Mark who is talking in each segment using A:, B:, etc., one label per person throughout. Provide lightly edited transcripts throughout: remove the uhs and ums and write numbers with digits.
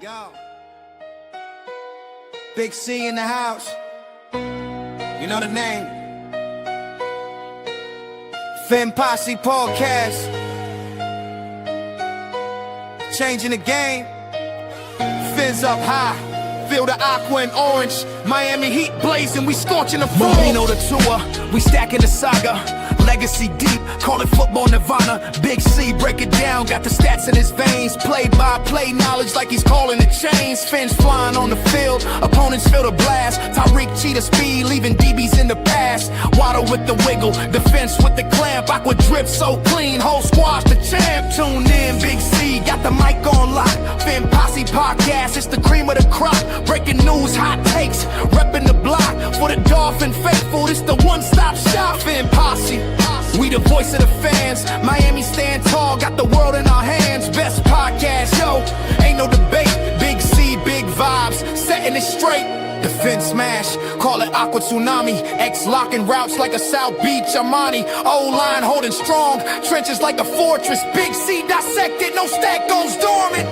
A: Yo, Big C in the house. You know the name. Fin Posse Podcast. Changing the game. Fins up high. Feel the aqua and orange. Miami heat blazing. We scorching the floor. Marino the tour. We stacking the saga. Legacy deep, call it football nirvana. Big C, break it down, got the stats in his veins. Play-by-play knowledge like he's calling the chains. Fins flying on the field, opponents feel the blast. Tyreek cheetah speed, leaving DBs in the past. Waddle with the wiggle, defense with the clamp. Aqua drip so clean, whole squad's the champ. Tune in, Big C, got the mic on lock. Fin Posse Podcast, it's the cream of the crop. Breaking news, hot takes, repping the block. For the Dolphin faithful, it's the one-stop shop. Fin Posse. We the voice of the fans. Miami stand tall, got the world in our hands. Best podcast, yo, ain't no debate. Big C, big vibes, setting it straight. Defense smash, call it Aqua Tsunami. X locking routes like a South Beach Armani. O-line holding strong, trenches like a fortress. Big C dissected, no stack goes dormant.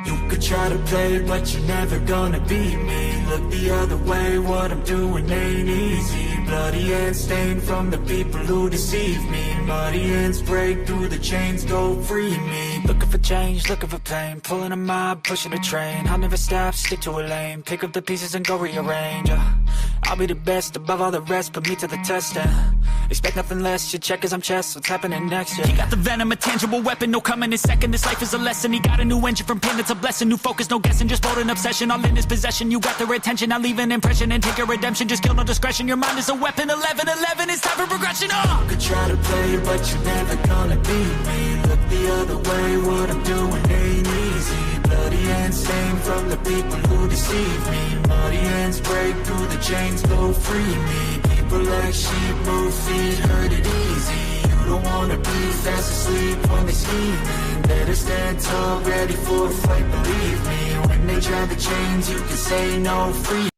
B: You could try to play, but you're never gonna beat me. Look the other way, what I'm doing ain't easy. Bloody hands stained from the people who deceive me. Muddy hands break through the chains, go free me. Looking for change, looking for pain. Pulling a mob, pushing a train. I'll never stop, stick to a lane. Pick up the pieces and go rearrange. I'll be the best above all the rest, put me to the test. Expect nothing less, your check is I'm chess. What's happening next? He got the venom, a tangible weapon, no coming in second. This life is a lesson. He got a new engine from pain, it's a blessing. New focus, no guessing, just bold an obsession. All in his possession, you got their attention. I'll leave an impression and take your redemption. Just kill no discretion, your mind is a weapon. 11-11, it's time for progression. You could try to play, but you're never gonna beat me. Look the other way, what I'm doing ain't easy. Bloody hands stained from the people who deceive me. Muddy hands break through the chains, go free me. People like sheep move feet, hurt it easy. You don't wanna be fast asleep when they scheming. Better stand tall, ready for a fight, believe me. When they try the chains, you can say no, free.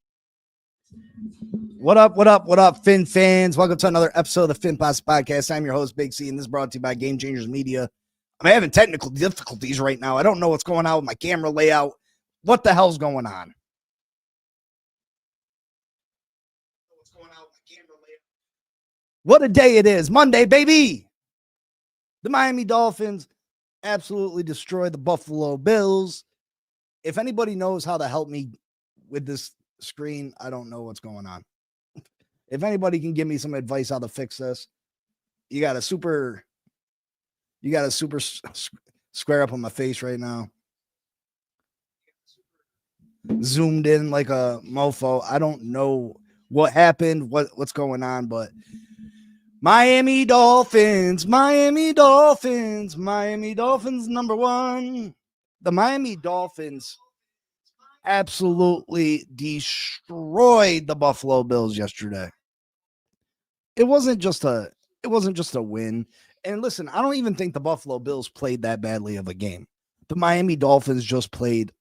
C: What up, Fin fans? Welcome to another episode of the Fin Posse Podcast. I'm your host, Big C, and this is brought to you by Game Changers Media. I'm having technical difficulties right now. I don't know what's going on with my camera layout. What the hell's going on? What a day it is. Monday, baby. The Miami Dolphins absolutely destroyed the Buffalo Bills. If anybody knows how to help me with this screen, I don't know what's going on. If anybody can give me some advice how to fix this, you got a super square up on my face right now. Zoomed in like a mofo. I don't know what happened, what's going on, but Miami Dolphins number one. The Miami Dolphins absolutely destroyed the Buffalo Bills yesterday. It wasn't just a win. And listen, I don't even think the Buffalo Bills played that badly of a game. The Miami Dolphins just played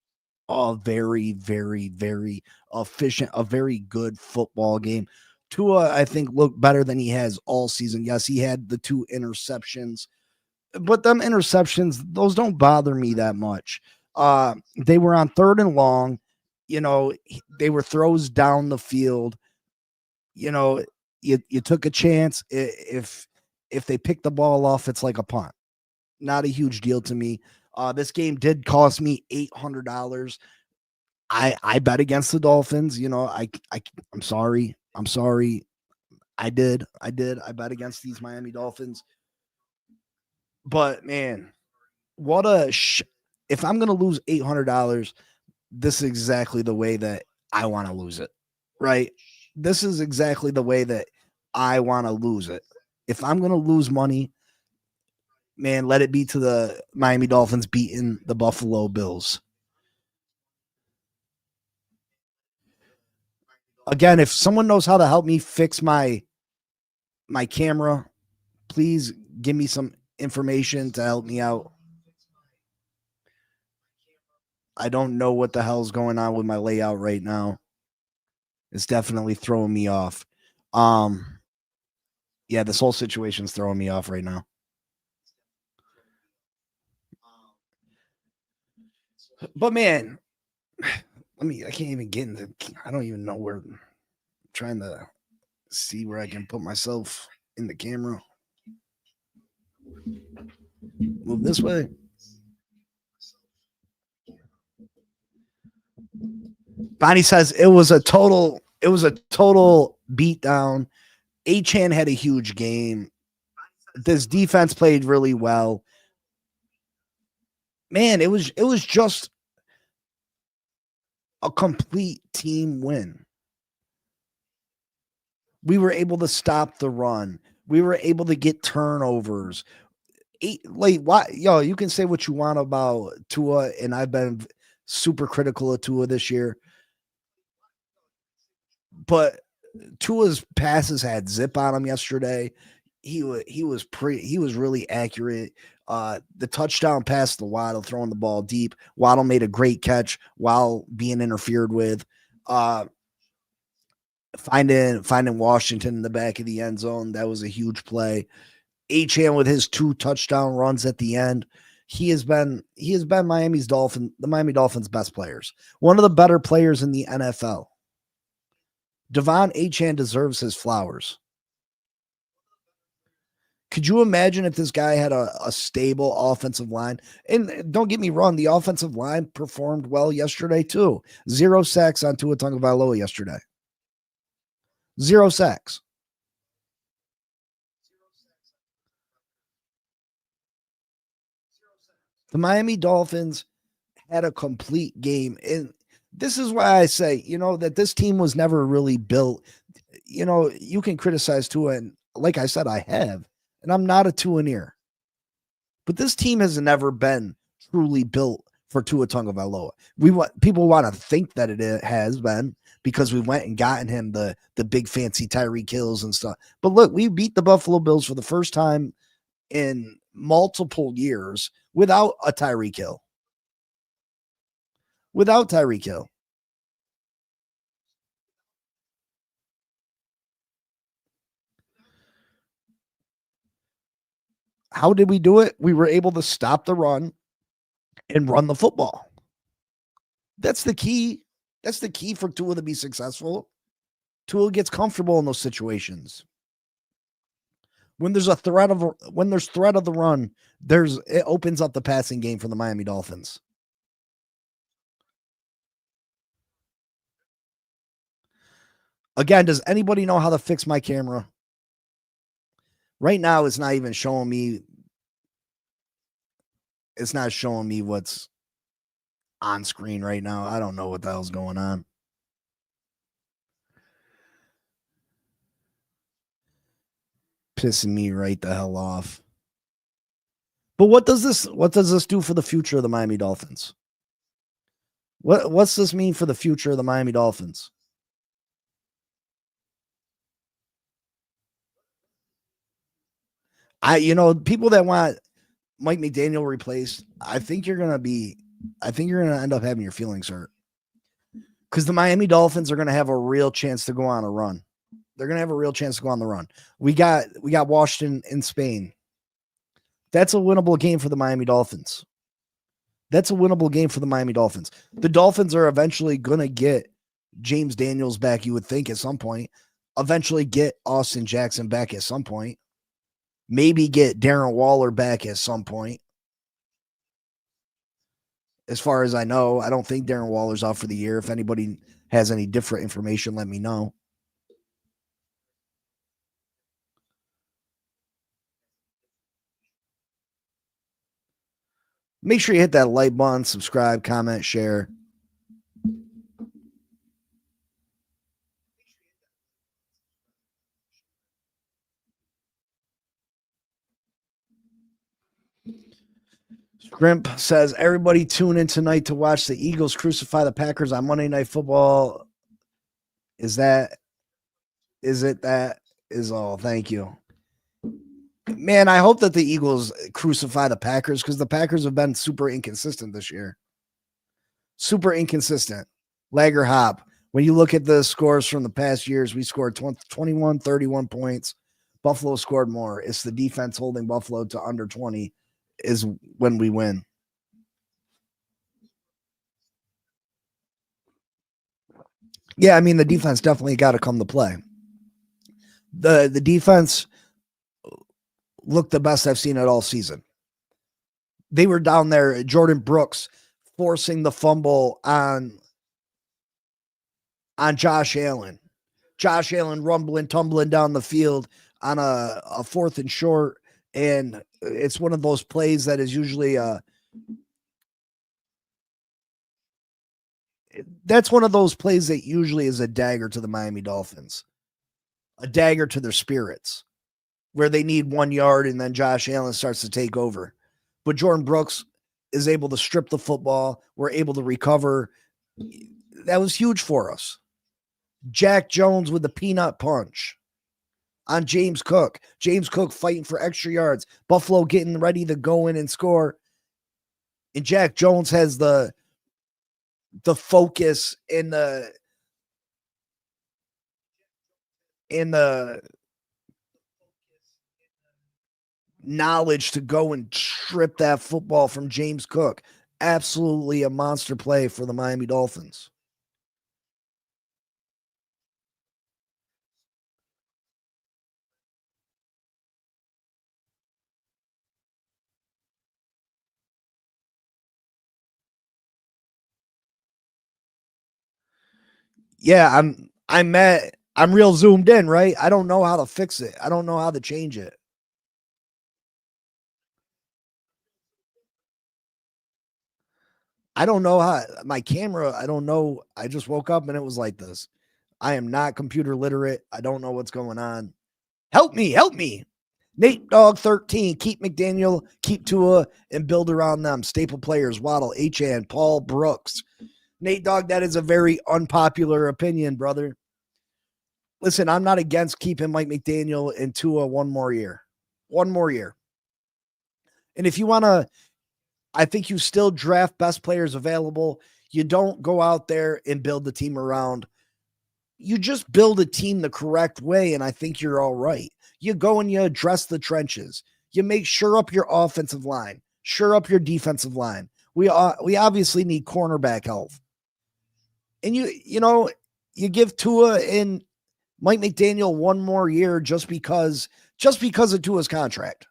C: a very, very, very efficient, a very good football game. Tua, I think, looked better than he has all season. Yes, he had the 2 interceptions, but them interceptions, those don't bother me that much. They were on 3rd and long. You know, they were throws down the field. You know, you took a chance. If they pick the ball off, it's like a punt. Not a huge deal to me. This game did cost me $800. I bet against the Dolphins. You know, I'm sorry. I did. I bet against these Miami Dolphins. But man, what a if I'm going to lose $800, this is exactly the way that I want to lose it. Right? This is exactly the way that I want to lose it. If I'm going to lose money, man, let it be to the Miami Dolphins beating the Buffalo Bills. Again, if someone knows how to help me fix my camera, please give me some information to help me out. I don't know what the hell's going on with my layout right now. It's definitely throwing me off. Yeah, this whole situation's throwing me off right now. But man, I can't even get into, I don't even know where. I'm trying to see where I can put myself in the camera. Move this way. Bonnie says it was a total beatdown. Achane had a huge game. This defense played really well. Man, it was just a complete team win. We were able to stop the run. We were able to get turnovers. You can say what you want about Tua, and I've been super critical of Tua this year. But Tua's passes had zip on him yesterday. He was really accurate. The touchdown pass to Waddle, throwing the ball deep. Waddle made a great catch while being interfered with. Finding Washington in the back of the end zone, that was a huge play. Achane with his 2 touchdown runs at the end. He has been the Miami Dolphins' best players. One of the better players in the NFL. Devon Achane deserves his flowers. Could you imagine if this guy had a stable offensive line? And don't get me wrong, the offensive line performed well yesterday too. 0 sacks on Tua Tagovailoa yesterday. 0 sacks. The Miami Dolphins had a complete game. And this is why I say, that this team was never really built. You can criticize Tua, and like I said, I have, and I'm not a Tua-neer. But this team has never been truly built for Tua Tagovailoa. People want to think that it has been because we went and gotten him the big fancy Tyreek Hills and stuff. But look, we beat the Buffalo Bills for the first time in multiple years without a Tyreek Hill. Without Tyreek Hill. How did we do it? We were able to stop the run and run the football. That's the key. That's the key for Tua to be successful. Tua gets comfortable in those situations. When there's threat of the run, it opens up the passing game for the Miami Dolphins. Again, does anybody know how to fix my camera? Right now, it's not even showing me. It's not showing me what's on screen right now. I don't know what the hell's going on. Pissing me right the hell off. But what does this do for the future of the Miami Dolphins? What's this mean for the future of the Miami Dolphins? People that want Mike McDaniel replaced, I think you're gonna end up having your feelings hurt. Because the Miami Dolphins are gonna have a real chance to go on a run. They're gonna have a real chance to go on the run. We got Washington in Spain. That's a winnable game for the Miami Dolphins. That's a winnable game for the Miami Dolphins. The Dolphins are eventually gonna get James Daniels back, you would think, at some point. Eventually get Austin Jackson back at some point. Maybe get Darren Waller back at some point. As far as I know, I don't think Darren Waller's out for the year. If anybody has any different information, let me know. Make sure you hit that like button, subscribe, comment, share. Scrimp says, everybody tune in tonight to watch the Eagles crucify the Packers on Monday Night Football. Is it that is all? Thank you. Man, I hope that the Eagles crucify the Packers because the Packers have been super inconsistent this year. Super inconsistent. Lager hop. When you look at the scores from the past years, we scored 21, 31 points. Buffalo scored more. It's the defense holding Buffalo to under 20 is when we win. Yeah, I mean, the defense definitely got to come to play. The defense looked the best I've seen it all season. They were down there, Jordan Brooks forcing the fumble on Josh Allen. Josh Allen rumbling, tumbling down the field on a 4th and short. And it's one of those plays that is usually that's one of those plays that usually is a dagger to the Miami Dolphins, a dagger to their spirits, where they need 1 yard and then Josh Allen starts to take over. But Jordan Brooks is able to strip the football. We're able to recover. That was huge for us. Jack Jones with the peanut punch on James Cook. James Cook fighting for extra yards. Buffalo getting ready to go in and score. And Jack Jones has the focus and the knowledge to go and strip that football from James Cook. Absolutely a monster play for the Miami Dolphins. Yeah, I'm real zoomed in, right? I don't know how to fix it. I don't know how to change it. I don't know how my camera, I don't know. I just woke up and it was like this. I am not computer literate. I don't know what's going on. Help me, help me. Nate Dogg 13, keep McDaniel, keep Tua, and build around them. Staple players, Waddle, Achane, Paul Brooks. Nate Dogg, that is a very unpopular opinion, brother. Listen, I'm not against keeping Mike McDaniel and Tua one more year. One more year. And if you want to, I think you still draft best players available. You don't go out there and build the team around. You just build a team the correct way, and I think you're all right. You go and you address the trenches. You make sure up your offensive line, sure up your defensive line. We obviously need cornerback help. And you give Tua and Mike McDaniel one more year just because of Tua's contract.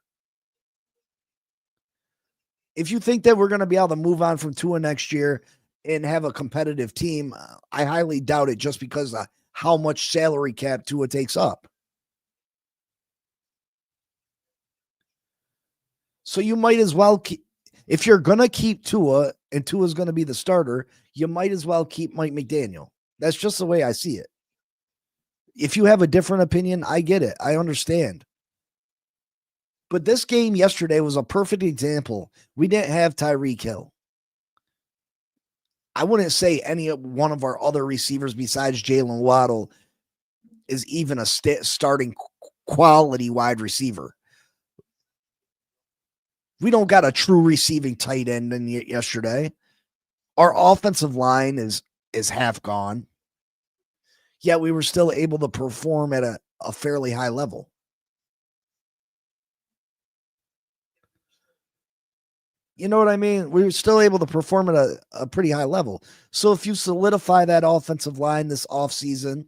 C: If you think that we're going to be able to move on from Tua next year and have a competitive team, I highly doubt it just because of how much salary cap Tua takes up. So you might as well keep, if you're going to keep Tua and Tua's going to be the starter, you might as well keep Mike McDaniel. That's just the way I see it. If you have a different opinion, I get it. I understand. But this game yesterday was a perfect example. We didn't have Tyreek Hill. I wouldn't say any one of our other receivers besides Jalen Waddle is even a starting quality wide receiver. We don't got a true receiving tight end in yesterday. Our offensive line is half gone. Yet we were still able to perform at a fairly high level. You know what I mean? We were still able to perform at a pretty high level. So if you solidify that offensive line this offseason,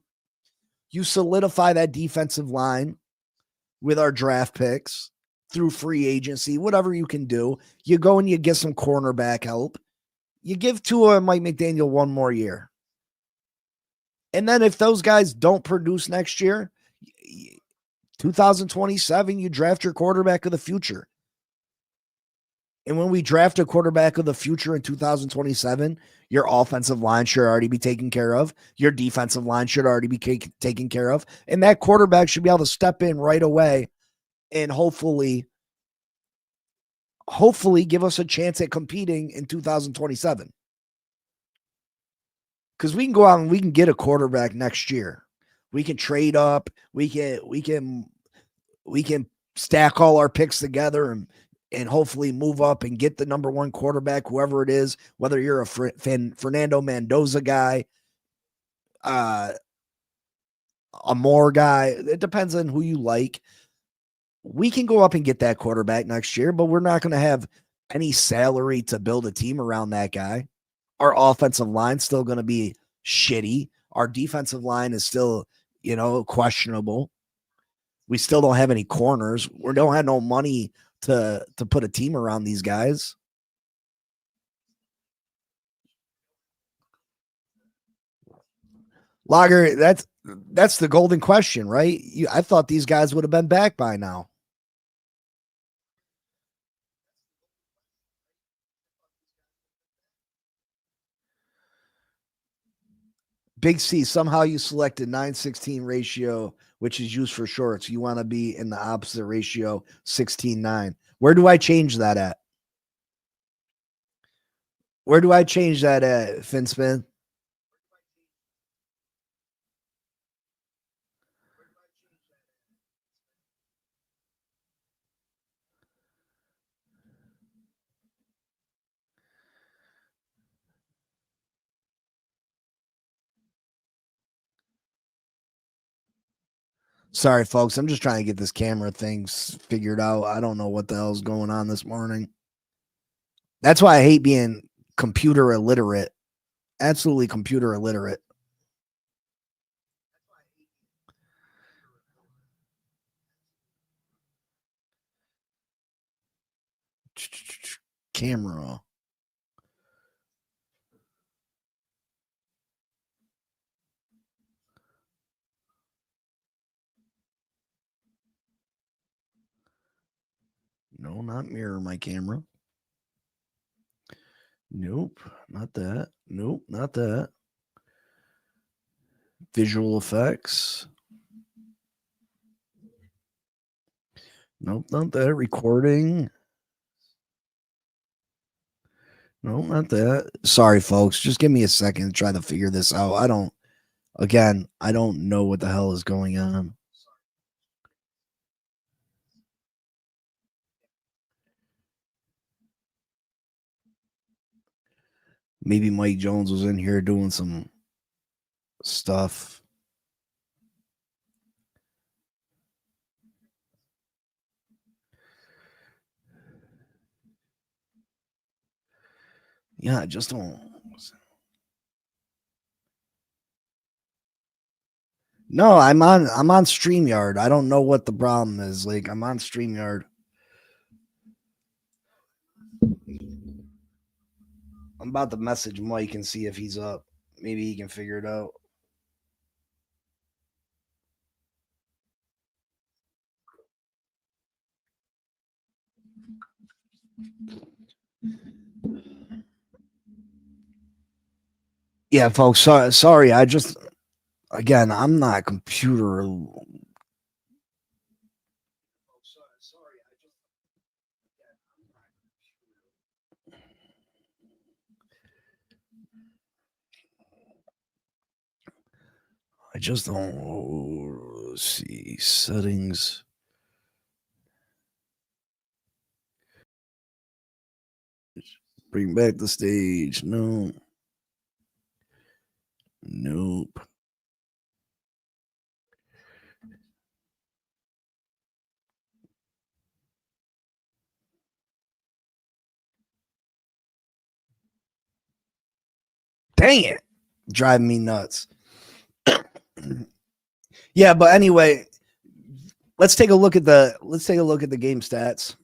C: you solidify that defensive line with our draft picks through free agency, whatever you can do. You go and you get some cornerback help. You give Tua and Mike McDaniel one more year. And then if those guys don't produce next year, 2027, you draft your quarterback of the future. And when we draft a quarterback of the future in 2027, your offensive line should already be taken care of. Your defensive line should already be taken care of. And that quarterback should be able to step in right away and hopefully give us a chance at competing in 2027. Because we can go out and we can get a quarterback next year. We can trade up. We can stack all our picks together and hopefully move up and get the number one quarterback, whoever it is, whether you're a Fernando Mendoza guy, a Moore guy. It depends on who you like. We can go up and get that quarterback next year, but we're not going to have any salary to build a team around that guy. Our offensive line's still going to be shitty. Our defensive line is still, questionable. We still don't have any corners. We don't have no money to put a team around these guys. Lager, that's the golden question, right? I thought these guys would have been back by now. Big C, somehow you selected 9:16 ratio, which is used for shorts. You want to be in the opposite ratio, 16:9. Where do I change that at? Where do I change that at, Finspin? Sorry, folks. I'm just trying to get this camera thing figured out. I don't know what the hell's going on this morning. That's why I hate being computer illiterate. Absolutely computer illiterate. Camera. No, not mirror my camera. Nope, not that. Nope, not that. Visual effects. Nope, not that. Recording. Nope, not that. Sorry, folks. Just give me a second to try to figure this out. I don't know what the hell is going on. Maybe Mike Jones was in here doing some stuff. Yeah, I just don't. No, I'm on StreamYard. I don't know what the problem is. Like, I'm on StreamYard. I'm about to message Mike and see if he's up. Maybe he can figure it out. Yeah, folks. Sorry. Again, I'm not computer. I just don't see settings. Bring back the stage. No. Nope. Dang it. Driving me nuts. Yeah, but anyway, let's take a look at the game stats.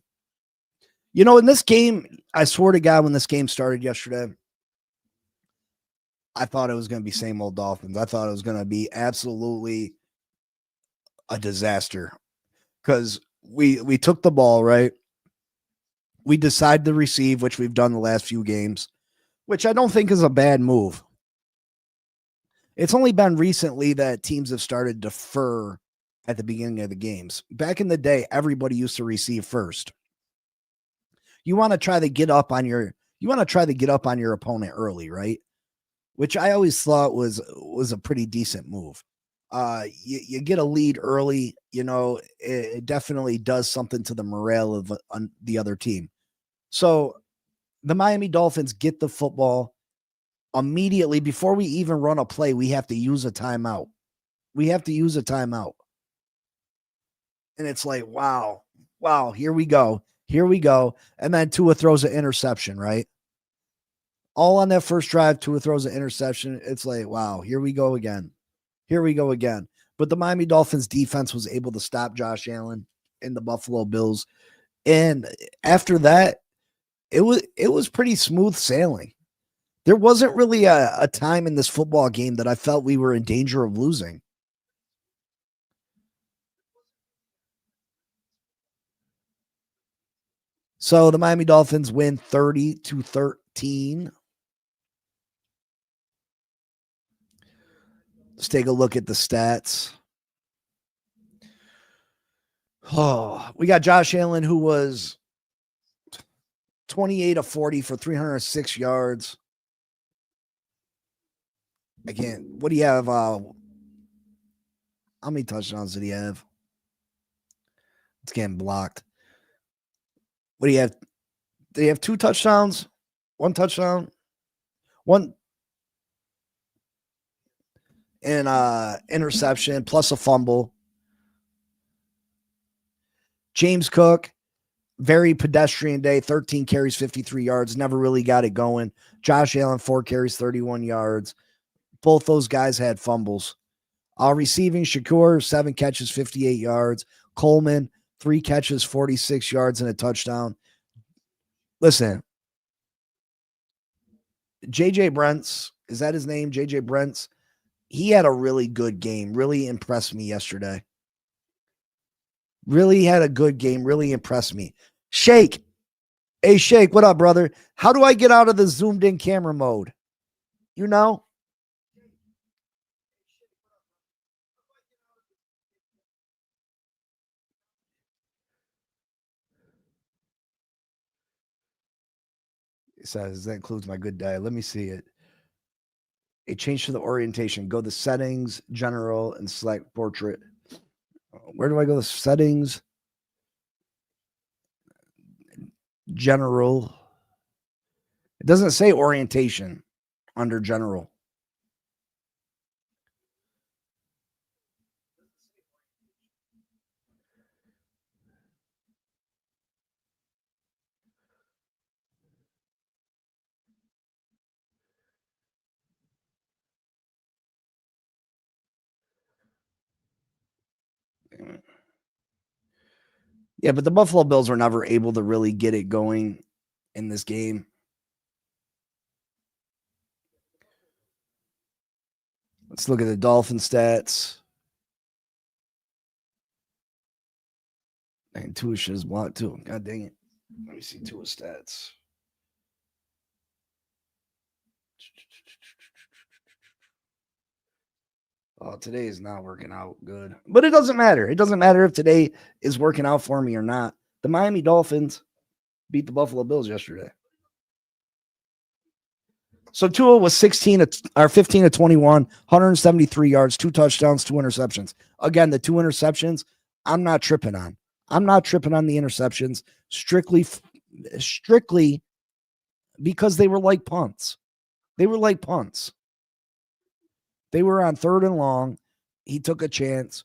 C: In this game, I swear to God, when this game started yesterday, I thought it was going to be same old Dolphins. I thought it was going to be absolutely a disaster because we took the ball, right? We decide to receive, which we've done the last few games, which I don't think is a bad move. It's only been recently that teams have started to defer at the beginning of the games. Back in the day, everybody used to receive first. You want to try to get up on your opponent early, right? Which I always thought was a pretty decent move. You get a lead early, it definitely does something to the morale of the other team. So the Miami Dolphins get the football immediately. Before we even run a play, we have to use a timeout. And it's like, wow, here we go. And then Tua throws an interception, right? All on that first drive, Tua throws an interception. It's like, wow, here we go again. But the Miami Dolphins defense was able to stop Josh Allen and the Buffalo Bills. And after that, it was pretty smooth sailing. There wasn't really a time in this football game that I felt we were in danger of losing. So the Miami Dolphins win 30-13. Let's take a look at the stats. Oh, we got Josh Allen, who was 28 of 40 for 306 yards. Again, what do you have? How many touchdowns did he have? It's getting blocked. What do you have? Do you have 2 touchdowns? 1 touchdown? 1 and interception plus a fumble. James Cook, very pedestrian day, 13 carries, 53 yards, never really got it going. Josh Allen, 4 carries, 31 yards. Both those guys had fumbles. Receiving, Shakur, 7 catches, 58 yards. Coleman, 3 catches, 46 yards, and a touchdown. Listen, JJ Brents, is that his name? JJ Brents. He had a really good game. Really impressed me yesterday. Really had a good game. Really impressed me. Shake. Hey, Shake, what up, brother? How do I get out of the zoomed in camera mode? You know? It says that includes my good day. Let me see it. A change to the orientation. Go to settings, general, and select portrait. Where do I go to settings? General. It doesn't say orientation under general. Yeah, but the Buffalo Bills were never able to really get it going in this game. Let's look at the Dolphin stats. And Tua is blocked too. God dang it. Let me see Tua's stats. Oh, today is not working out good. But it doesn't matter. It doesn't matter if today is working out for me or not. The Miami Dolphins beat the Buffalo Bills yesterday. So Tua was 15 to 21, 173 yards, 2 touchdowns, 2 interceptions. Again, the 2 interceptions, I'm not tripping on. I'm not tripping on the interceptions strictly because they were like punts. They were like punts. They were on 3rd and long. He took a chance.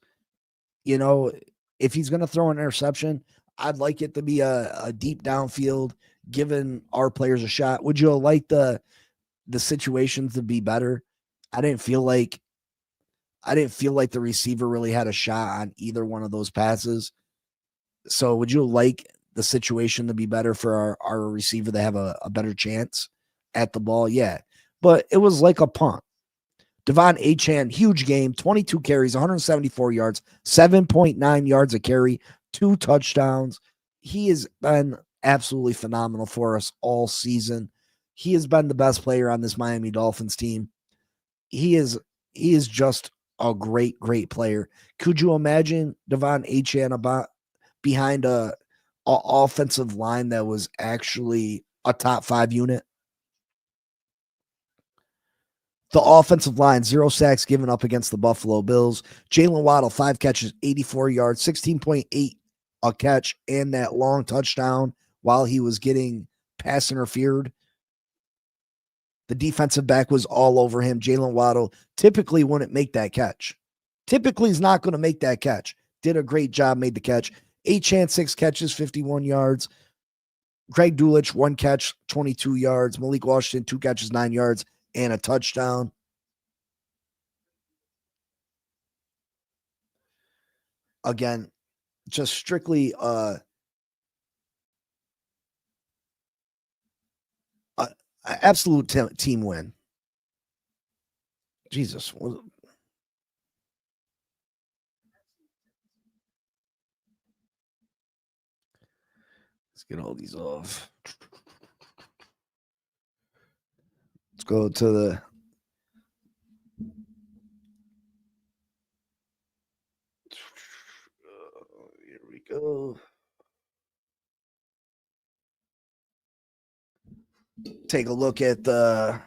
C: You know, if he's going to throw an interception, I'd like it to be a deep downfield, giving our players a shot. Would you like the situations to be better? I didn't feel like the receiver really had a shot on either one of those passes. So would you like the situation to be better for our receiver to have a better chance at the ball? Yeah. But it was like a punt. Devon Achane, huge game, 22 carries, 174 yards, 7.9 yards a carry, 2 touchdowns. He has been absolutely phenomenal for us all season. He has been the best player on this Miami Dolphins team. He is just a great player. Could you imagine Devon Achane behind a offensive line that was actually a top 5 unit? The offensive line, 0 sacks given up against the Buffalo Bills. Jalen Waddle, 5 catches, 84 yards, 16.8 a catch, and that long touchdown while he was getting pass interfered. The defensive back was all over him. Jalen Waddle typically wouldn't make that catch. Typically is not going to make that catch. Did a great job, made the catch. Achane, 6 catches, 51 yards. Greg Dulcich, 1 catch, 22 yards. Malik Washington, 2 catches, 9 yards, and a touchdown. Again, just strictly absolute team win. Jesus. Let's get all these off. Let's go to the here we go. Take a look at the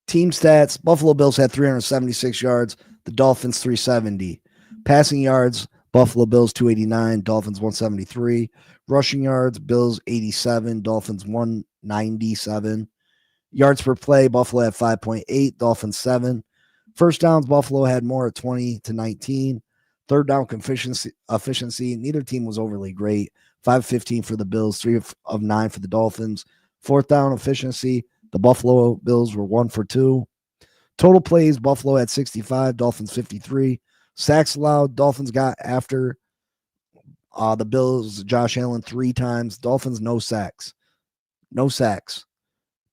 C: team stats. Buffalo Bills had 376 yards. The Dolphins 370. Passing yards, Buffalo Bills 289. Dolphins 173. Rushing yards, Bills 87. Dolphins 197. Yards per play, Buffalo had 5.8. Dolphins 7. First downs, Buffalo had more at 20-19. Third down efficiency. Neither team was overly great. 5-15 for the Bills, 3 of 9 for the Dolphins. Fourth down efficiency, the Buffalo Bills were 1 for 2. Total plays, Buffalo had 65, Dolphins 53. Sacks allowed, Dolphins got after the Bills, Josh Allen 3 times. Dolphins, no sacks. No sacks.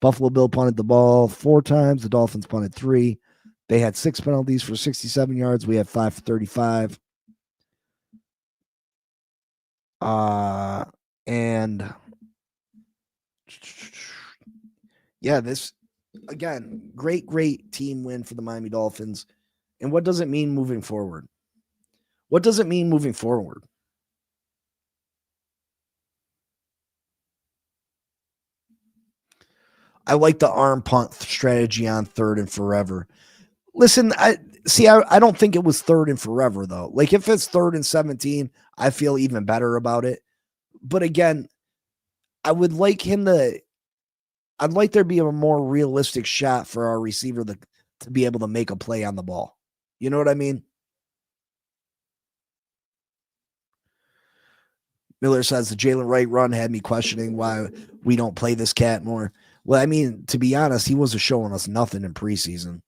C: Buffalo Bill punted the ball 4 times. The Dolphins punted 3. They had 6 penalties for 67 yards. We had 5 for 35. And yeah, this again, great team win for the Miami Dolphins. And what does it mean moving forward? What does it mean moving forward? I like the arm punt strategy on 3rd and forever. Listen, I don't think it was 3rd and forever though. Like if it's 3rd and 17, I feel even better about it. But again, I'd like there to be a more realistic shot for our receiver to be able to make a play on the ball. You know what I mean? Miller says the Jalen Wright run had me questioning why we don't play this cat more. Well, I mean, to be honest, he wasn't showing us nothing in preseason.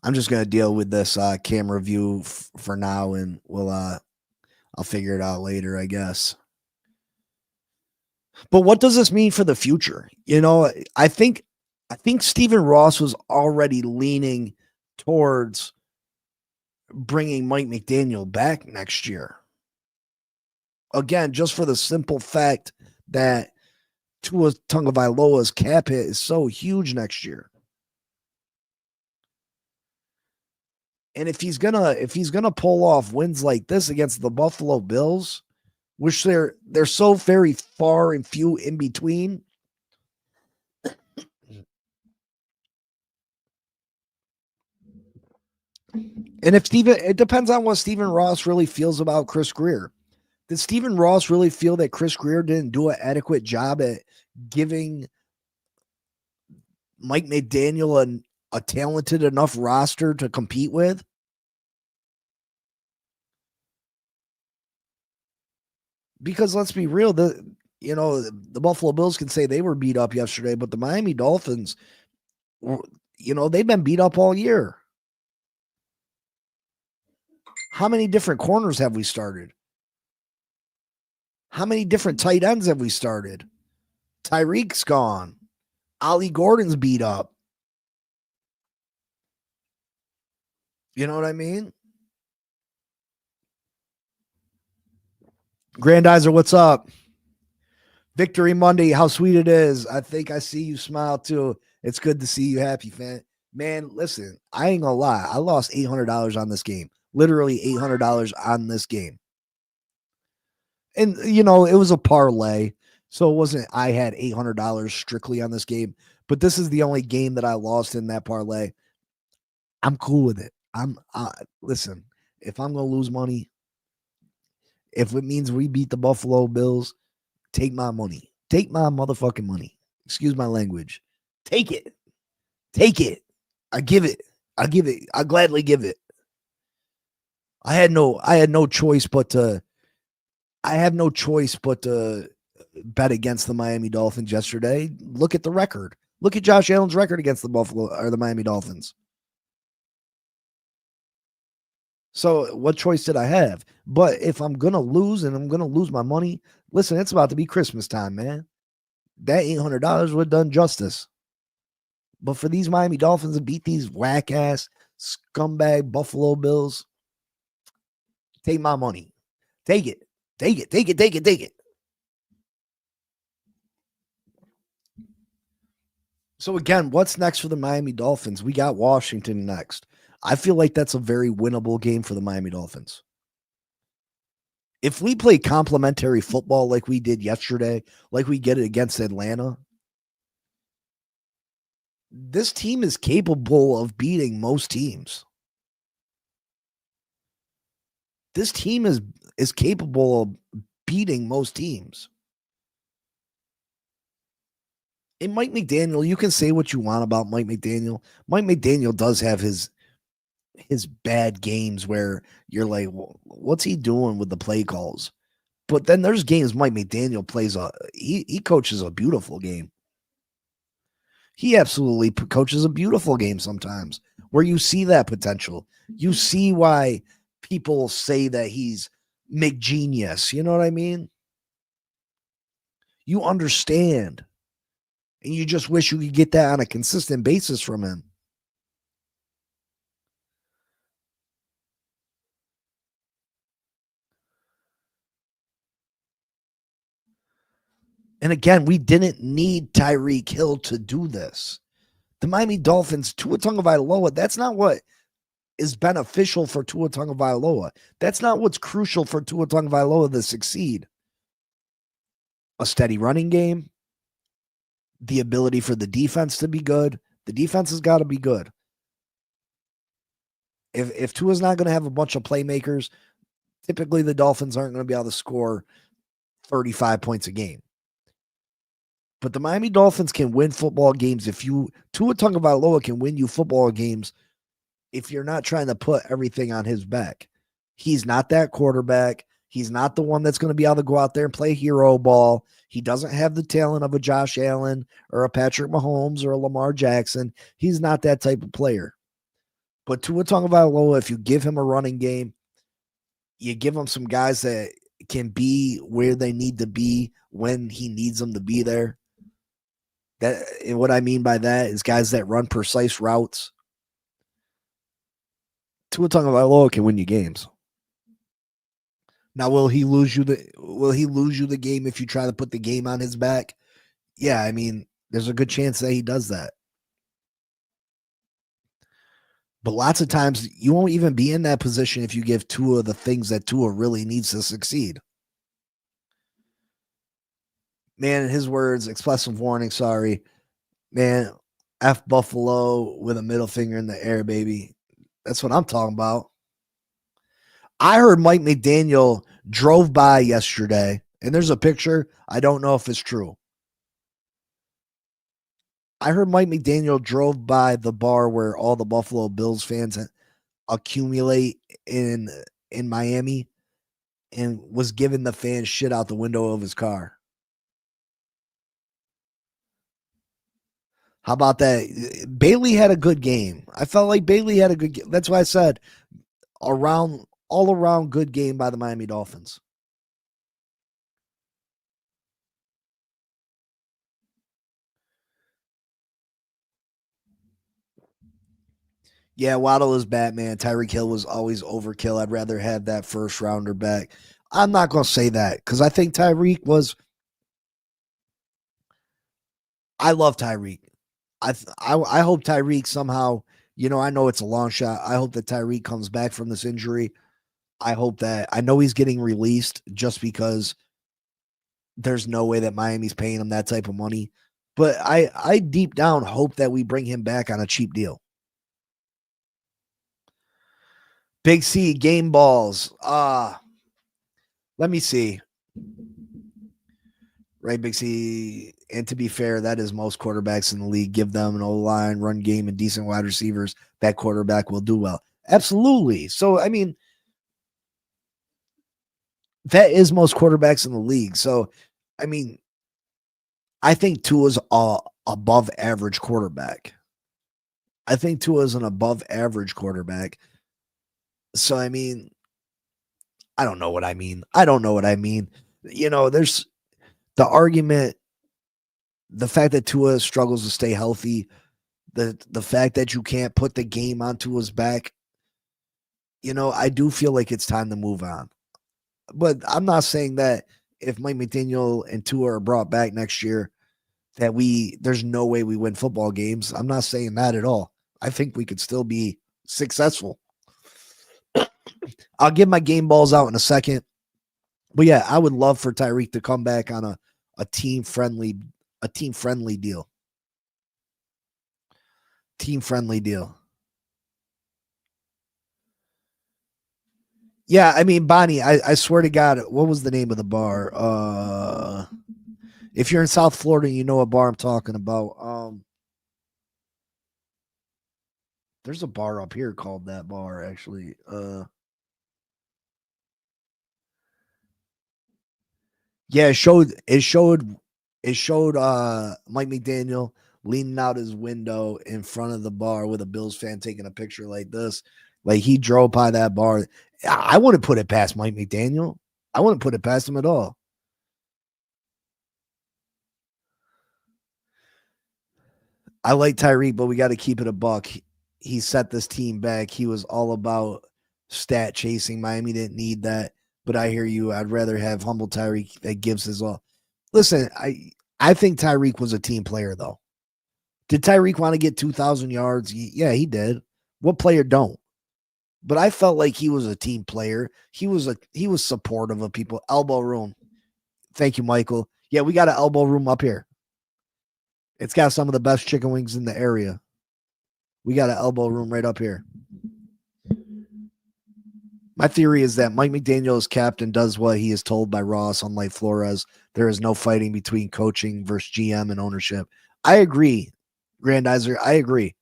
C: I'm just going to deal with this camera view for now, and I'll figure it out later, I guess. But what does this mean for the future? You know, I think Stephen Ross was already leaning towards bringing Mike McDaniel back next year. Again, just for the simple fact that Tua Tagovailoa's cap hit is so huge next year. And if he's gonna pull off wins like this against the Buffalo Bills, which they're so very far and few in between, and it depends on what Stephen Ross really feels about Chris Grier. Did Stephen Ross really feel that Chris Grier didn't do an adequate job at giving Mike McDaniel a talented enough roster to compete with? Because let's be real, the Buffalo Bills can say they were beat up yesterday, but the Miami Dolphins, they've been beat up all year. How many different corners have we started? How many different tight ends have we started? Tyreek's gone. Ollie Gordon's beat up. You know what I mean? Grandizer, what's up? Victory Monday, how sweet it is. I think I see you smile too. It's good to see you happy, fan. Man, listen, I ain't gonna lie. I lost $800 on this game. Literally $800 on this game. And, it was a parlay. So it wasn't, I had $800 strictly on this game. But this is the only game that I lost in that parlay. I'm cool with it. Listen, if I'm going to lose money, if it means we beat the Buffalo Bills, take my money. Take my motherfucking money. Excuse my language. Take it. Take it. I give it. I give it. I gladly give it. I had no choice but to bet against the Miami Dolphins yesterday. Look at the record. Look at Josh Allen's record against the Miami Dolphins. So what choice did I have? But if I'm going to lose and I'm going to lose my money, listen, it's about to be Christmas time, man. That $800 would have done justice. But for these Miami Dolphins to beat these whack-ass, scumbag Buffalo Bills, take my money. Take it. Take it. Take it. Take it. Take it. So again, what's next for the Miami Dolphins? We got Washington next. I feel like that's a very winnable game for the Miami Dolphins. If we play complementary football like we did yesterday, like we get it against Atlanta, this team is capable of beating most teams. This team is capable of beating most teams. And Mike McDaniel, you can say what you want about Mike McDaniel. Mike McDaniel does have his bad games where you're like, well, what's he doing with the play calls? But then there's games Mike McDaniel plays he coaches a beautiful game. He absolutely coaches a beautiful game sometimes where you see that potential. You see why people say that he's McGenius. You know what I mean? You understand. And you just wish you could get that on a consistent basis from him. And again, we didn't need Tyreek Hill to do this. The Miami Dolphins, Tua Tagovailoa, that's not what is beneficial for Tua Tagovailoa. That's not what's crucial for Tua Tagovailoa to succeed. A steady running game, the ability for the defense to be good. The defense has got to be good. If Tua's not going to have a bunch of playmakers, typically the Dolphins aren't going to be able to score 35 points a game. But the Miami Dolphins can win football games Tua Tagovailoa can win you football games if you're not trying to put everything on his back. He's not that quarterback. He's not the one that's going to be able to go out there and play hero ball. He doesn't have the talent of a Josh Allen or a Patrick Mahomes or a Lamar Jackson. He's not that type of player. But Tua Tagovailoa, if you give him a running game, you give him some guys that can be where they need to be when he needs them to be there. And what I mean by that is guys that run precise routes. Tua Tagovailoa can win you games. Now, will he lose you the game if you try to put the game on his back? Yeah, I mean, there's a good chance that he does that. But lots of times you won't even be in that position if you give Tua the things that Tua really needs to succeed. Man, in his words, expressive warning, sorry. Man, F Buffalo with a middle finger in the air, baby. That's what I'm talking about. I heard Mike McDaniel drove by yesterday, and there's a picture. I don't know if it's true. I heard Mike McDaniel drove by the bar where all the Buffalo Bills fans accumulate in Miami and was giving the fans shit out the window of his car. How about that? Bailey had a good game. I felt like Bailey had a good game. That's why I said all around good game by the Miami Dolphins. Yeah, Waddle is Batman. Tyreek Hill was always overkill. I'd rather have that first rounder back. I'm not going to say that because I think Tyreek was. I love Tyreek. I hope Tyreek somehow. I know it's a long shot. I hope that Tyreek comes back from this injury. I hope that I know he's getting released just because there's no way that Miami's paying him that type of money. But I deep down hope that we bring him back on a cheap deal. Big C game balls. Let me see. Right, Big C. And to be fair, that is most quarterbacks in the league. Give them an O-line, run game, and decent wide receivers. That quarterback will do well. Absolutely. So, I mean, that is most quarterbacks in the league. So, I mean, I think Tua's a above average quarterback. I think Tua's an above average quarterback. So, I mean, I don't know what I mean. There's the argument, the fact that Tua struggles to stay healthy, the fact that you can't put the game on Tua's back. I do feel like it's time to move on. But I'm not saying that if Mike McDaniel and Tua are brought back next year, that there's no way we win football games. I'm not saying that at all. I think we could still be successful. I'll give my game balls out in a second. But yeah, I would love for Tyreek to come back on a team friendly deal. Team friendly deal. Yeah, I mean, Bonnie, I swear to God, what was the name of the bar? If you're in South Florida, you know what bar I'm talking about. There's a bar up here called that bar, actually. Yeah, it showed Mike McDaniel leaning out his window in front of the bar with a Bills fan taking a picture like this. Like he drove by that bar. I wouldn't put it past Mike McDaniel. I wouldn't put it past him at all. I like Tyreek, but we got to keep it a buck. He set this team back. He was all about stat chasing. Miami didn't need that. But I hear you. I'd rather have humble Tyreek that gives his all. Listen, I think Tyreek was a team player, though. Did Tyreek want to get 2,000 yards? Yeah, he did. What player don't? But I felt like he was a team player. He was supportive of people. Elbow room. Thank you, Michael. Yeah, we got an elbow room up here. It's got some of the best chicken wings in the area. We got an elbow room right up here. My theory is that Mike McDaniel is captain, does what he is told by Ross, unlike Flores. There is no fighting between coaching versus GM and ownership. I agree, Grandizer. I agree.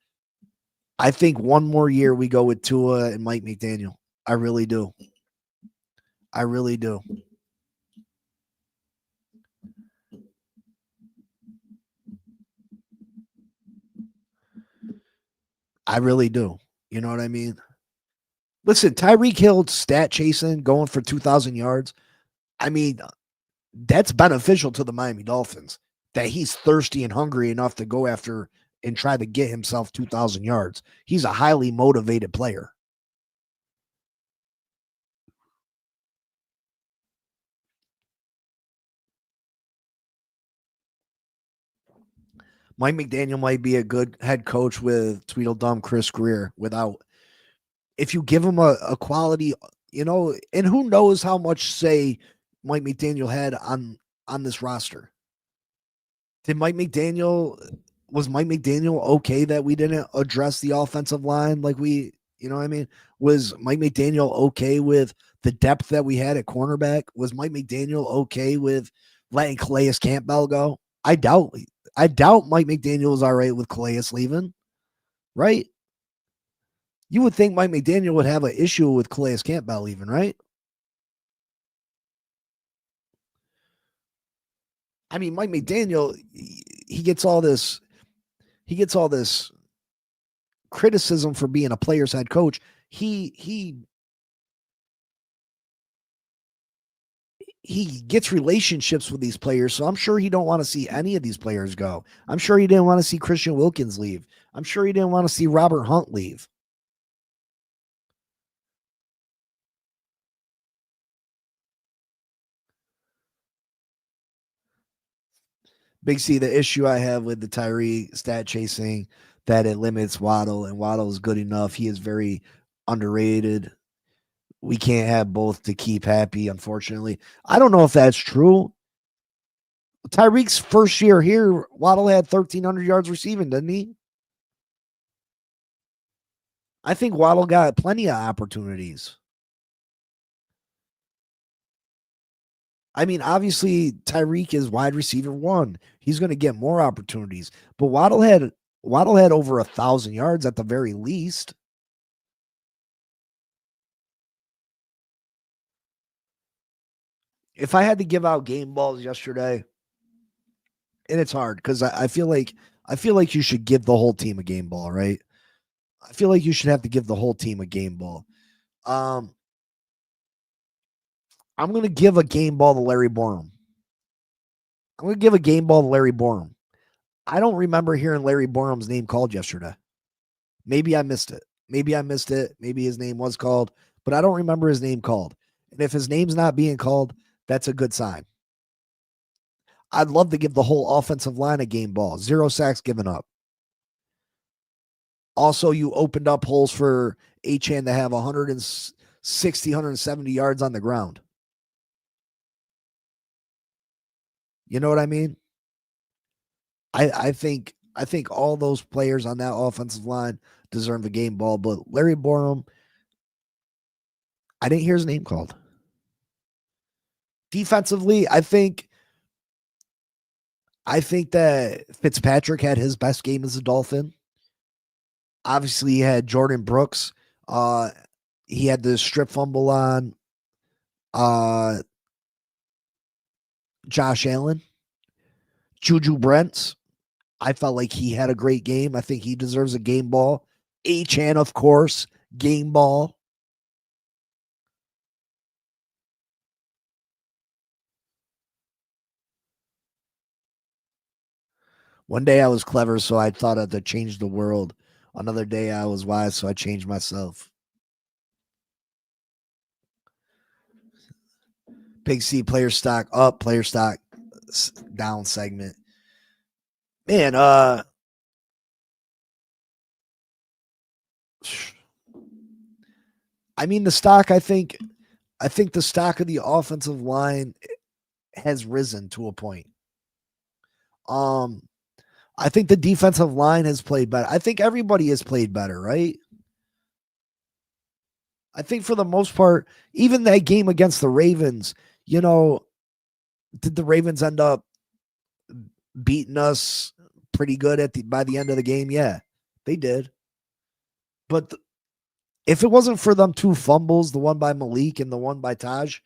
C: I think one more year we go with Tua and Mike McDaniel. I really do. I really do. I really do. You know what I mean? Listen, Tyreek Hill stat chasing, going for 2,000 yards. I mean, that's beneficial to the Miami Dolphins, that he's thirsty and hungry enough to go after and try to get himself 2,000 yards. He's a highly motivated player. Mike McDaniel might be a good head coach with Tweedledum Chris Greer if you give him a quality, and who knows how much say Mike McDaniel had on this roster. Was Mike McDaniel okay that we didn't address the offensive line like we, what I mean? Was Mike McDaniel okay with the depth that we had at cornerback? Was Mike McDaniel okay with letting Calais Campbell go? I doubt Mike McDaniel was all right with Calais leaving, right? You would think Mike McDaniel would have an issue with Calais Campbell leaving, right? I mean, Mike McDaniel, he gets all this criticism for being a player's head coach. He gets relationships with these players, so I'm sure he don't want to see any of these players go. I'm sure he didn't want to see Christian Wilkins leave. I'm sure he didn't want to see Robert Hunt leave. Big C, the issue I have with the Tyree stat chasing that it limits Waddle, and Waddle is good enough. He is very underrated. We can't have both to keep happy, unfortunately. I don't know if that's true. Tyreek's first year here, Waddle had 1,300 yards receiving, didn't he? I think Waddle got plenty of opportunities. I mean, obviously, Tyreek is wide receiver 1. He's going to get more opportunities. But Waddle had over 1,000 yards at the very least. If I had to give out game balls yesterday, and it's hard because I feel like you should give the whole team a game ball, right? I feel like you should have to give the whole team a game ball. I'm going to give a game ball to Larry Borum. I'm going to give a game ball to Larry Borum. I don't remember hearing Larry Borum's name called yesterday. Maybe I missed it. Maybe his name was called, but I don't remember his name called. And if his name's not being called, that's a good sign. I'd love to give the whole offensive line a game ball. 0 sacks given up. Also, you opened up holes for Achane to have 160, 170 yards on the ground. You know what I mean? I think all those players on that offensive line deserve a game ball, but Larry Borum, I didn't hear his name called. Defensively, I think that Fitzpatrick had his best game as a Dolphin. Obviously, he had Jordan Brooks. He had the strip fumble on Josh Allen. Juju Brents, I felt like he had a great game. I think he deserves a game ball. Achane, of course, game ball. One day I was clever, so I thought I'd to change the world. Another day I was wise, so I changed myself. Big C, player stock up, player stock down segment. Man, I mean, the stock, I think the stock of the offensive line has risen to a point. I think the defensive line has played better. I think everybody has played better, right? I think for the most part, even that game against the Ravens, did the Ravens end up beating us pretty good by the end of the game? Yeah, they did. But if it wasn't for them 2 fumbles, the one by Malik and the one by Taj,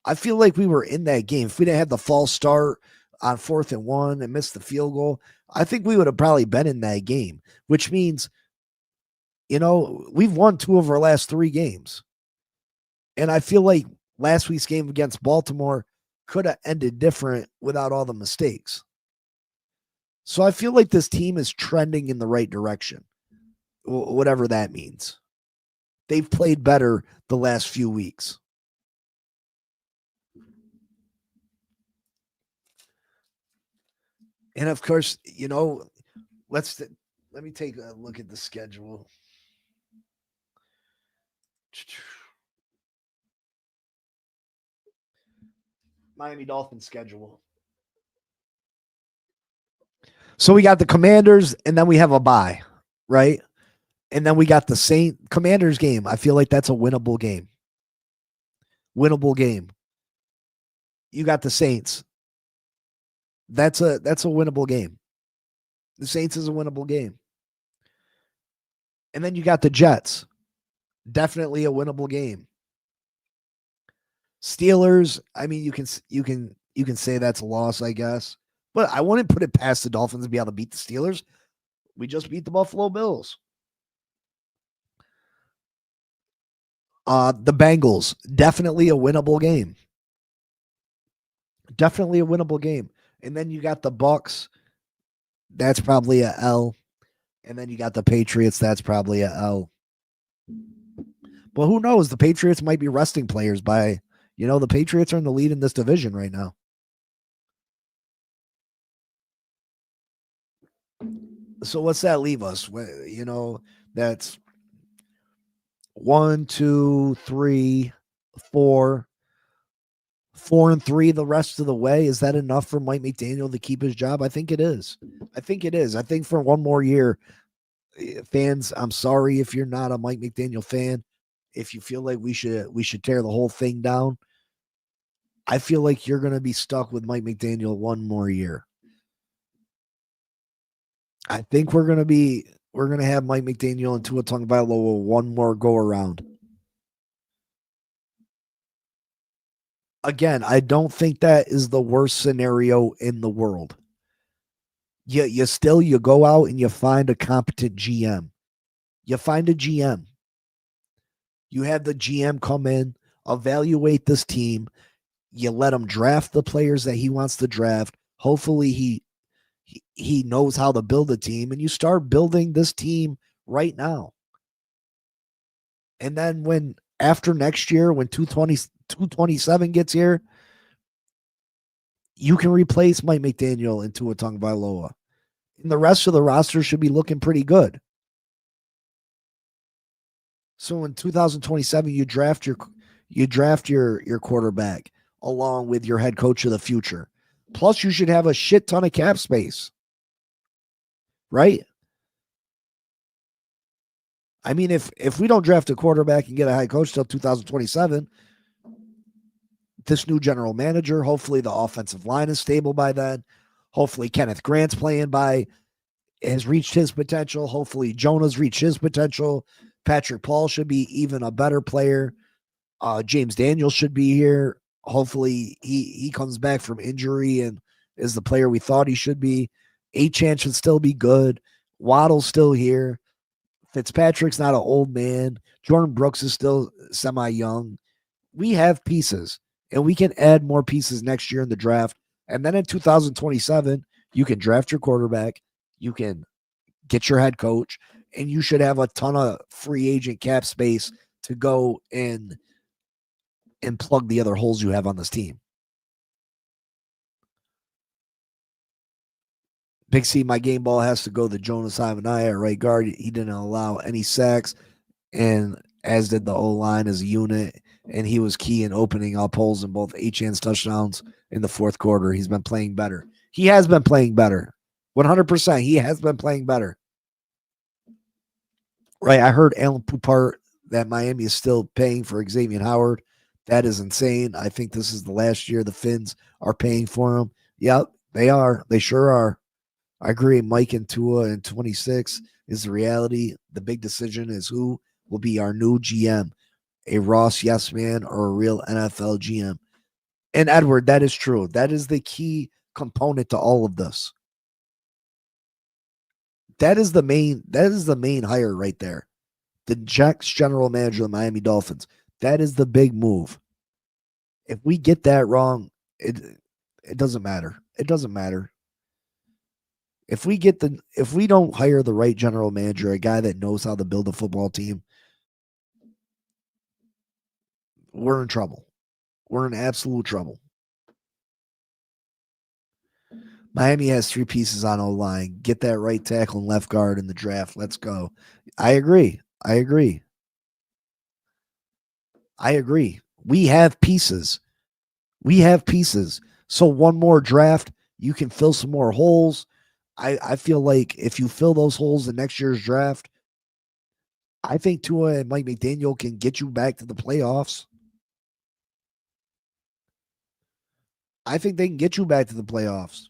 C: I feel like we were in that game. If we didn't have the false start on 4th and 1 and missed the field goal, I think we would have probably been in that game, which means, we've won 2 of our last 3 games. And I feel like last week's game against Baltimore could have ended different without all the mistakes. So I feel like this team is trending in the right direction, whatever that means. They've played better the last few weeks. And of course, let me take a look at the schedule. Miami Dolphins schedule. So we got the Commanders, and then we have a bye, right? And then we got the Commanders game. I feel like that's a winnable game. Winnable game. You got the Saints. That's a winnable game. The Saints is a winnable game. And then you got the Jets. Definitely a winnable game. Steelers, I mean, you can say that's a loss, I guess. But I wouldn't put it past the Dolphins to be able to beat the Steelers. We just beat the Buffalo Bills. The Bengals, definitely a winnable game. Definitely a winnable game. And then you got the Bucks. That's probably a L. And then you got the Patriots. That's probably a L. But who knows? The Patriots might be resting players by, the Patriots are in the lead in this division right now. So what's that leave us? That's 1, 2, 3, 4, 4-3 the rest of the way. Is that enough for Mike McDaniel to keep his job? I think it is. I think it is. I think for one more year, fans, I'm sorry if you're not a Mike McDaniel fan. If you feel like we should tear the whole thing down, I feel like you're going to be stuck with Mike McDaniel one more year. I think we're going to have Mike McDaniel and Tua Tagovailoa one more go around. Again, I don't think that is the worst scenario in the world. You go out and you find a competent GM. You find a GM. You have the GM come in, evaluate this team. You let him draft the players that he wants to draft. Hopefully he knows how to build a team, and you start building this team right now. And then when after next year, when 227 gets here, you can replace Mike McDaniel and Tua Tagovailoa. And the rest of the roster should be looking pretty good. So in 2027, you draft your quarterback along with your head coach of the future. Plus, you should have a shit ton of cap space. Right? I mean, if we don't draft a quarterback and get a head coach till 2027, this new general manager, hopefully the offensive line is stable by then. Hopefully Kenneth Grant's has reached his potential. Hopefully Jonah's reached his potential. Patrick Paul should be even a better player. James Daniels should be here. Hopefully he comes back from injury and is the player we thought he should be. Achane should still be good. Waddle's still here. Fitzpatrick's not an old man. Jordan Brooks is still semi-young. We have pieces, and we can add more pieces next year in the draft. And then in 2027, you can draft your quarterback. You can get your head coach, and you should have a ton of free agent cap space to go and plug the other holes you have on this team. Big C, my game ball has to go to Jonas Ivanaya at right guard. He didn't allow any sacks, and as did the O-line as a unit, and he was key in opening up holes in both Achane's touchdowns in the fourth quarter. He's been playing better. He has been playing better. 100%. He has been playing better. Right, I heard Alan Poupart that Miami is still paying for Xavier Howard. That is insane. I think this is the last year the Finns are paying for him. Yep, they are. They sure are. I agree. Mike and Tua in 26 is the reality. The big decision is who will be our new GM, a Ross yes man or a real NFL GM. And Edward, that is true. That is the key component to all of this. That is the main hire right there. The Jets general manager of the Miami Dolphins. That is the big move. If we get that wrong, it doesn't matter. It doesn't matter. If we don't hire the right general manager, a guy that knows how to build a football team, we're in trouble. We're in absolute trouble. Miami has 3 pieces on O-line. Get that right tackle and left guard in the draft. Let's go. I agree. We have pieces. So one more draft, you can fill some more holes. I feel like if you fill those holes in next year's draft, I think Tua and Mike McDaniel can get you back to the playoffs. I think they can get you back to the playoffs.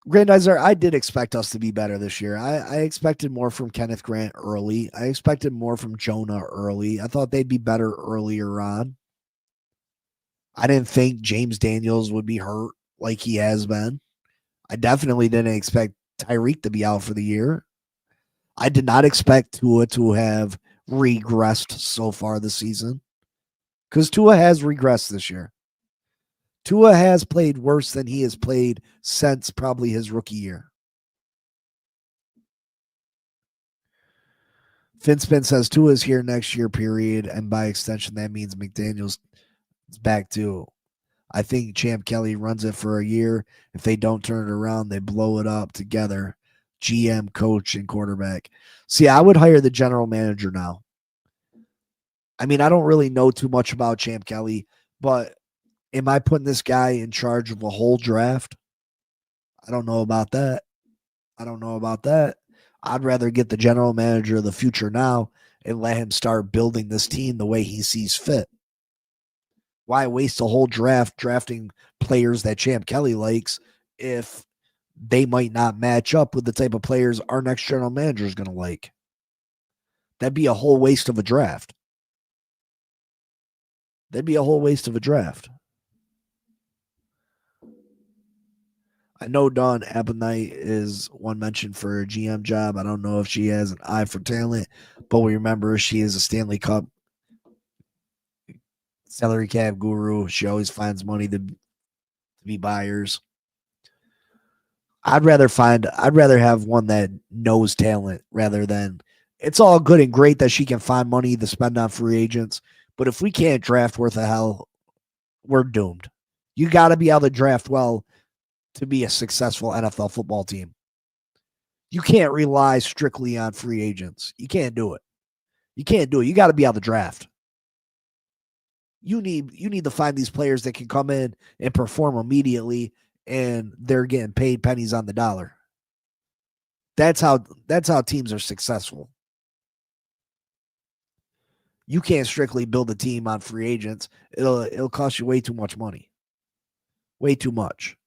C: Grandizer, I did expect us to be better this year. I expected more from Kenneth Grant early. I expected more from Jonah early. I thought they'd be better earlier on. I didn't think James Daniels would be hurt like he has been. I definitely didn't expect Tyreek to be out for the year. I did not expect Tua to have regressed so far this season, because Tua has regressed this year. Tua has played worse than he has played since probably his rookie year. Finspin says Tua is here next year, period. And by extension, that means McDaniel's back too. I think Champ Kelly runs it for a year. If they don't turn it around, they blow it up together. GM, coach, and quarterback. See, I would hire the general manager now. I mean, I don't really know too much about Champ Kelly, but am I putting this guy in charge of a whole draft? I don't know about that. I don't know about that. I'd rather get the general manager of the future now and let him start building this team the way he sees fit. Why waste a whole draft drafting players that Champ Kelly likes if they might not match up with the type of players our next general manager is going to like? That'd be a whole waste of a draft. That'd be a whole waste of a draft. I know Dawn Abernathy is one mention for a GM job. I don't know if she has an eye for talent, but we remember she is a Stanley Cup salary cap guru. She always finds money to be buyers. I'd rather have one that knows talent rather than it's all good and great that she can find money to spend on free agents. But if we can't draft worth a hell, we're doomed. You got to be able to draft well to be a successful NFL football team. You can't rely strictly on free agents. You can't do it. You can't do it. You got to be able to draft. You need to find these players that can come in and perform immediately, and they're getting paid pennies on the dollar. That's how teams are successful. You can't strictly build a team on free agents. It'll cost you way too much money. Way too much.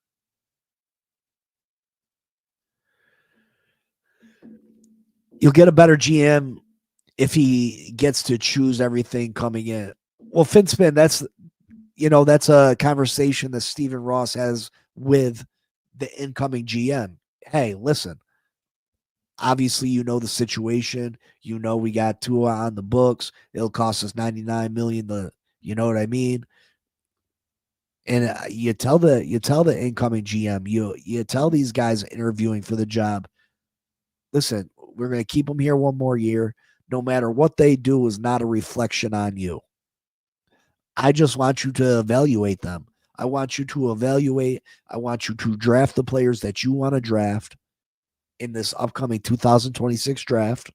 C: You'll get a better GM if he gets to choose everything coming in. Well, FinSpin, that's a conversation that Stephen Ross has with the incoming GM. Hey, listen, obviously you know the situation. You know we got Tua on the books. It'll cost us $99 million to, you know what I mean? And you tell the incoming GM, you tell these guys interviewing for the job, listen, we're going to keep them here one more year. No matter what they do is not a reflection on you. I just want you to evaluate them. I want you to draft the players that you want to draft in this upcoming 2026 draft.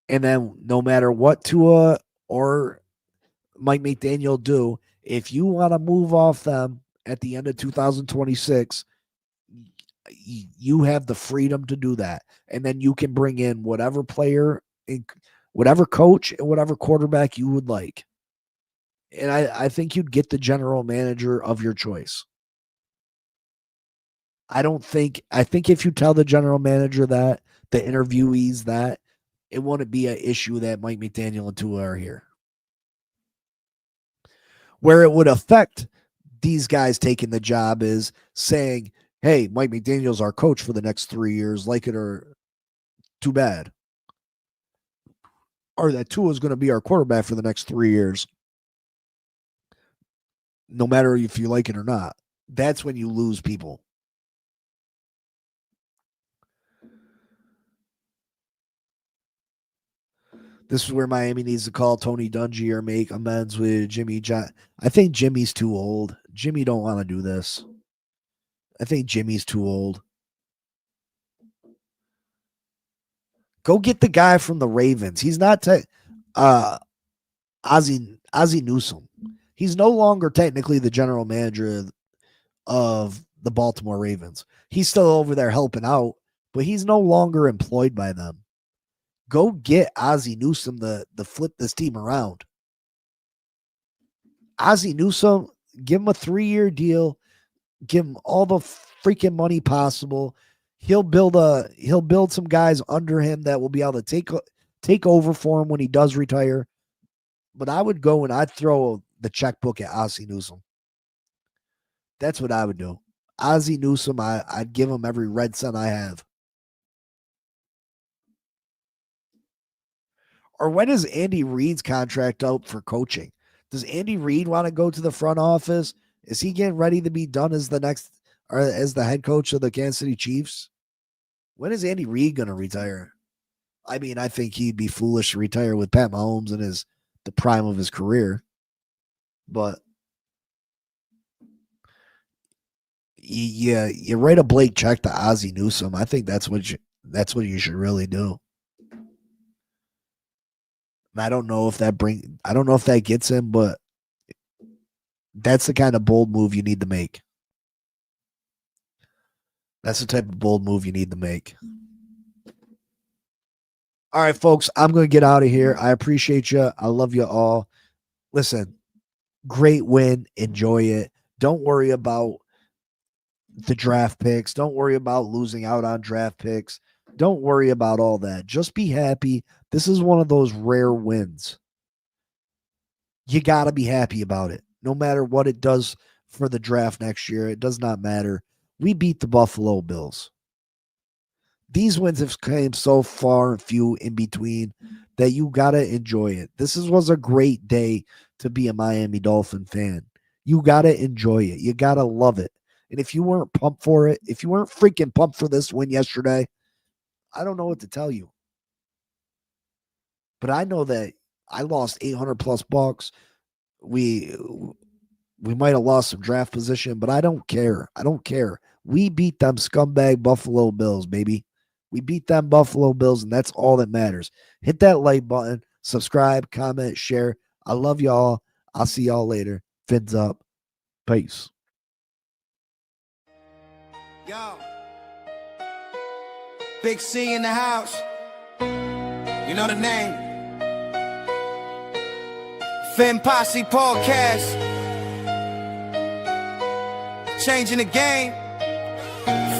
C: And then no matter what Tua or Mike McDaniel do, if you want to move off them at the end of 2026, you have the freedom to do that. And then you can bring in whatever player, whatever coach, and whatever quarterback you would like. And I think you'd get the general manager of your choice. I think if you tell the general manager that, the interviewees that, it wouldn't be an issue that Mike McDaniel and Tua are here. Where it would affect these guys taking the job is saying, hey, Mike McDaniel's our coach for the next 3 years, like it or too bad. Or that Tua is going to be our quarterback for the next 3 years, no matter if you like it or not. That's when you lose people. This is where Miami needs to call Tony Dungy or make amends with Jimmy John. I think Jimmy's too old. Jimmy don't want to do this. I think Jimmy's too old. Go get the guy from the Ravens. He's not Ozzie Newsome. He's no longer technically the general manager of the Baltimore Ravens. He's still over there helping out, but he's no longer employed by them. Go get Ozzie Newsome to flip this team around. Ozzie Newsome, give him a 3-year deal. Give him all the freaking money possible. He'll build some guys under him that will be able to take over for him when he does retire. But I would go and I'd throw the checkbook at Ozzie Newsome. That's what I would do. Ozzie Newsome, I'd give him every red cent I have. Or when is Andy Reid's contract out for coaching? Does Andy Reid want to go to the front office? Is he getting ready to be done as the head coach of the Kansas City Chiefs? When is Andy Reid going to retire? I mean, I think he'd be foolish to retire with Pat Mahomes in the prime of his career. But you write a blank check to Ozzie Newsome. I think that's what you should really do. And I don't know if that gets him, but that's the kind of bold move you need to make. That's the type of bold move you need to make. All right, folks, I'm going to get out of here. I appreciate you. I love you all. Listen, great win. Enjoy it. Don't worry about the draft picks. Don't worry about losing out on draft picks. Don't worry about all that. Just be happy. This is one of those rare wins. You got to be happy about it. No matter what it does for the draft next year, it does not matter. We beat the Buffalo Bills. These wins have came so far and few in between that you got to enjoy it. This was a great day to be a Miami Dolphin fan. You got to enjoy it. You got to love it. And if you weren't pumped for it, if you weren't freaking pumped for this win yesterday, I don't know what to tell you. But I know that I lost 800 plus bucks. We might have lost some draft position, but I don't care. I don't care. We beat them scumbag Buffalo Bills, baby. We beat them Buffalo Bills, and that's all that matters. Hit that like button, subscribe, comment, share. I love y'all. I'll see y'all later. Fins up. Peace.
A: Yo, Big C in the house. You know the name. Fin Posse Podcast. Changing the game.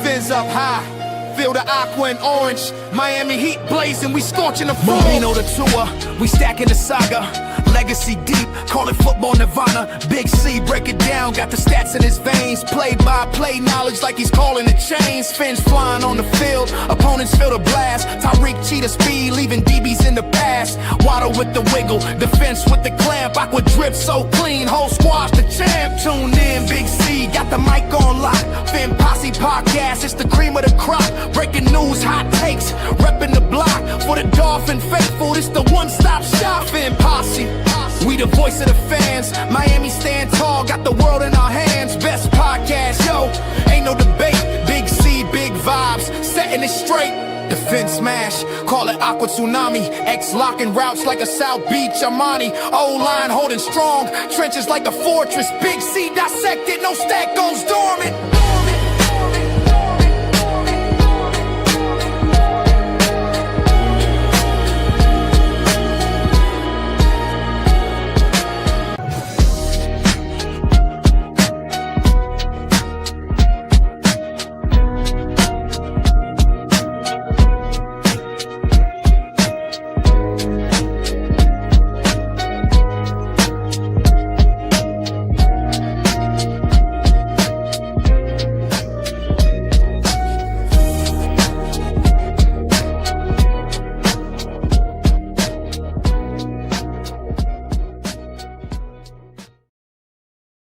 A: Fins up high. Feel the aqua and orange. Miami heat blazing. We scorching the floor. Marino the tour. We stacking the saga. Legacy deep, call it football nirvana. Big C, break it down, got the stats in his veins. Play-by-play knowledge like he's calling the chains. Fins flying on the field, opponents feel the blast. Tyreek cheetah speed, leaving DBs in the past. Waddle with the wiggle, defense with the clamp. Aqua drip so clean, whole squad's the champ. Tune in, Big C, got the mic on lock. Fin Posse Podcast, it's the cream of the crop. Breaking news, hot takes, repping the block. For the Dolphin faithful, it's the one-stop shop. Fin Posse. We the voice of the fans. Miami stand tall, got the world in our hands. Best podcast, yo, ain't no debate. Big C, big vibes, setting it straight. Defense smash, call it Aqua Tsunami. X locking routes like a South Beach Armani. O-line holding strong, trenches like a fortress. Big C dissected, no stack goes dormant.